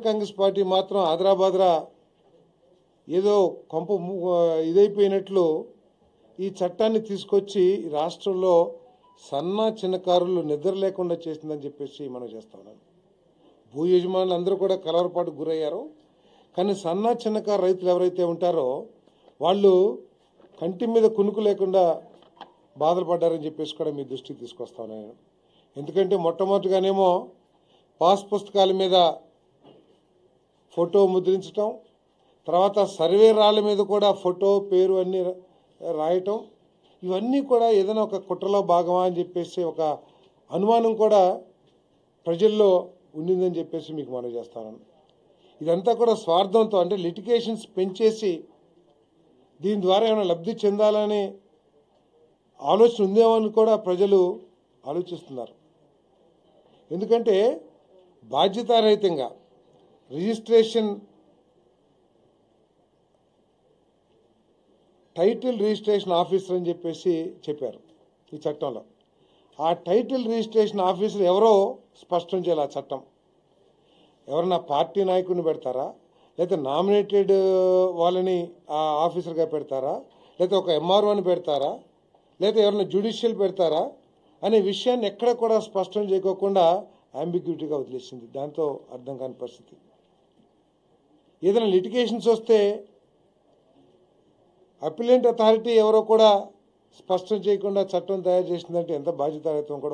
Congress party మాత్రం ఆదరాబాదరా ఏదో కొంప ఇదైపోయినట్లు ఈ చట్టాన్ని తీసుకొచ్చి రాష్ట్రంలో సన్న చిన్నకారులు నిద్ర లేకుండా చేసిందని చెప్పేసి మనం చేస్తా ఉన్నాం. భూ యజమానులు అందరూ కూడా కలవరపాటు గురయ్యారు. కానీ సన్న చిన్నకారు రైతులు ఎవరైతే ఉంటారో వాళ్ళు కంటి మీద కునుకు లేకుండా బాధలు పడ్డారని చెప్పేసి కూడా మీ దృష్టికి తీసుకొస్తా ఉన్నాను. ఎందుకంటే మొట్టమొదటిగానేమో పాస్ పుస్తకాల మీద ఫోటో ముద్రించటం, తర్వాత సర్వే రాళ్ళ మీద కూడా ఫోటో పేరు అన్నీ రాయటం, ఇవన్నీ కూడా ఏదైనా ఒక కుట్రలో భాగమా అని చెప్పేసి ఒక అనుమానం కూడా ప్రజల్లో ఉండిందని చెప్పేసి మీకు మనవి చేస్తాను. ఇదంతా కూడా స్వార్థంతో, అంటే లిటిగేషన్స్ పెంచేసి దీని ద్వారా ఏమైనా లబ్ధి చెందాలనే ఆలోచన ఉందేమో అని కూడా ప్రజలు ఆలోచిస్తున్నారు. ఎందుకంటే బాధ్యతారహితంగా రిజిస్ట్రేషన్ టైటిల్ రిజిస్ట్రేషన్ ఆఫీసర్ అని చెప్పేసి చెప్పారు ఈ చట్టంలో. ఆ టైటిల్ రిజిస్ట్రేషన్ ఆఫీసర్ ఎవరో స్పష్టం చేయాలి. ఆ చట్టం ఎవరన్నా పార్టీ నాయకుడిని పెడతారా, లేకపోతే నామినేటెడ్ వాళ్ళని ఆ ఆఫీసర్గా పెడతారా, లేకపోతే ఒక ఎంఆర్ఓని పెడతారా, లేకపోతే ఎవరైనా జ్యుడిషియల్ పెడతారా అనే విషయాన్ని ఎక్కడ కూడా స్పష్టం చేయకోకుండా అంబిగ్యూటీగా వదిలేసింది. దాంతో అర్థం కాని పరిస్థితి. ఏదైనా లిటిగేషన్స్ వస్తే అపిలెంట్ అథారిటీ ఎవరో కూడా స్పష్టం చేయకుండా చట్టం తయారు చేసిందంటే ఎంత బాధ్యతారహితం కూడా